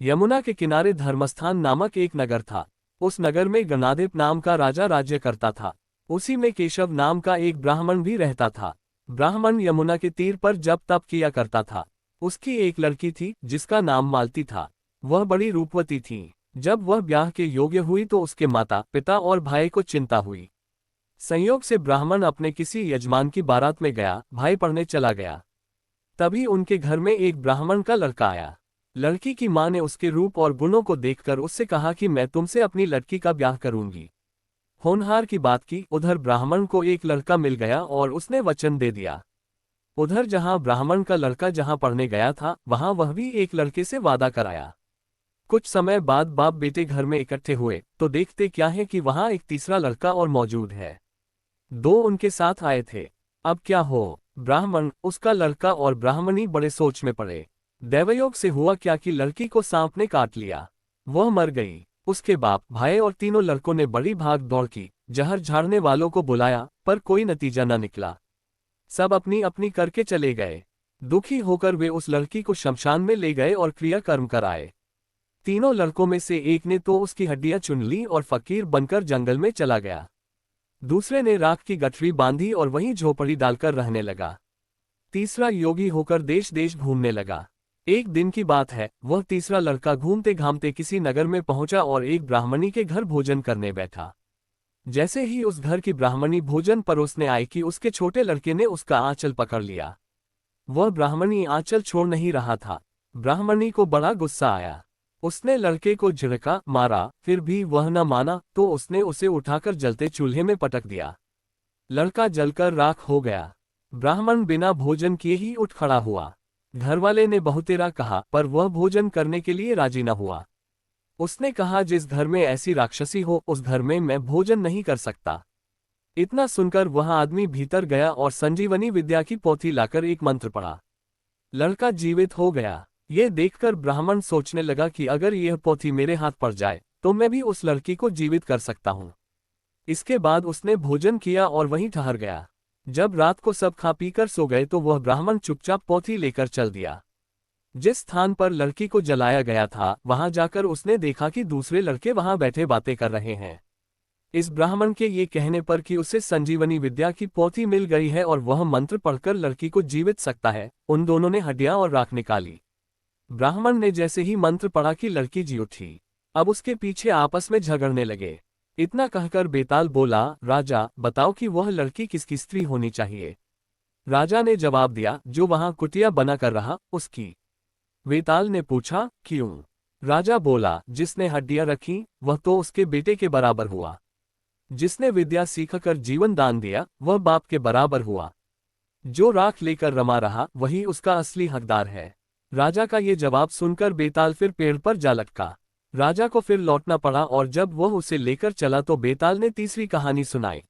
यमुना के किनारे धर्मस्थान नामक एक नगर था। उस नगर में गणाधिप नाम का राजा राज्य करता था। उसी में केशव नाम का एक ब्राह्मण भी रहता था। ब्राह्मण यमुना के तीर पर जप तप किया करता था। उसकी एक लड़की थी जिसका नाम मालती था। वह बड़ी रूपवती थी। जब वह ब्याह के योग्य हुई तो उसके माता पिता और भाई को चिंता हुई। संयोग से ब्राह्मण अपने किसी यजमान की बारात में गया, भाई पढ़ने चला गया। तभी उनके घर में एक ब्राह्मण का लड़का आया। लड़की की मां ने उसके रूप और गुणों को देखकर उससे कहा कि मैं तुमसे अपनी लड़की का ब्याह करूंगी। होनहार की बात की। उधर ब्राह्मण को एक लड़का मिल गया और उसने वचन दे दिया। उधर जहां ब्राह्मण का लड़का जहां पढ़ने गया था वहां वह भी एक लड़के से वादा कराया। कुछ समय बाद बाप बेटे घर में इकट्ठे हुए तो देखते क्या है कि वहां एक तीसरा लड़का और मौजूद है। दो उनके साथ आए थे। अब क्या हो? ब्राह्मण, उसका लड़का और ब्राह्मणी बड़े सोच में पड़े। दैवयोग से हुआ क्या कि लड़की को सांप ने काट लिया। वह मर गई। उसके बाप भाई और तीनों लड़कों ने बड़ी भाग दौड़ की, जहर झाड़ने वालों को बुलाया, पर कोई नतीजा न निकला। सब अपनी अपनी करके चले गए। दुखी होकर वे उस लड़की को शमशान में ले गए और क्रियाकर्म कराए। तीनों लड़कों में से एक ने तो उसकी हड्डियां चुन ली और फकीर बनकर जंगल में चला गया। दूसरे ने राख की गठरी बांधी और वहीं झोपड़ी डालकर रहने लगा। तीसरा योगी होकर देश देश घूमने लगा। एक दिन की बात है, वह तीसरा लड़का घूमते घामते किसी नगर में पहुंचा और एक ब्राह्मणी के घर भोजन करने बैठा। जैसे ही उस घर की ब्राह्मणी भोजन परोसने आई कि उसके छोटे लड़के ने उसका आंचल पकड़ लिया। वह ब्राह्मणी आंचल छोड़ नहीं रहा था। ब्राह्मणी को बड़ा गुस्सा आया। उसने लड़के को झिड़का, मारा, फिर भी वह न माना तो उसने उसे उठाकर जलते चूल्हे में पटक दिया। लड़का जलकर राख हो गया। ब्राह्मण बिना भोजन किए ही उठ खड़ा हुआ। घरवाले ने बहुतेरा कहा, पर वह भोजन करने के लिए राजी न हुआ। उसने कहा, जिस घर में ऐसी राक्षसी हो उस घर में मैं भोजन नहीं कर सकता। इतना सुनकर वह आदमी भीतर गया और संजीवनी विद्या की पोथी लाकर एक मंत्र पढ़ा। लड़का जीवित हो गया। ये देखकर ब्राह्मण सोचने लगा कि अगर यह पोथी मेरे हाथ पड़ जाए तो मैं भी उस लड़की को जीवित कर सकता हूँ। इसके बाद उसने भोजन किया और वहीं ठहर गया। जब रात को सब खा पीकर सो गए तो वह ब्राह्मण चुपचाप पोथी लेकर चल दिया। जिस स्थान पर लड़की को जलाया गया था वहां जाकर उसने देखा कि दूसरे लड़के वहां बैठे बातें कर रहे हैं। इस ब्राह्मण के ये कहने पर कि उसे संजीवनी विद्या की पोथी मिल गई है और वह मंत्र पढ़कर लड़की को जीवित सकता है, उन दोनों ने हड्डियां और राख निकाली। ब्राह्मण ने जैसे ही मंत्र पढ़ा कि लड़की जी उठी। अब उसके पीछे आपस में झगड़ने लगे। इतना कहकर बेताल बोला, राजा बताओ कि वह लड़की किसकी स्त्री होनी चाहिए। राजा ने जवाब दिया, जो वहां कुटिया बना कर रहा उसकी। बेताल ने पूछा, क्यों? राजा बोला, जिसने हड्डियां रखी वह तो उसके बेटे के बराबर हुआ। जिसने विद्या सीखकर जीवन दान दिया वह बाप के बराबर हुआ। जो राख लेकर रमा रहा वही उसका असली हकदार है। राजा का ये जवाब सुनकर बेताल फिर पेड़ पर जा लटका। राजा को फिर लौटना पड़ा और जब वह उसे लेकर चला तो बेताल ने तीसरी कहानी सुनाई।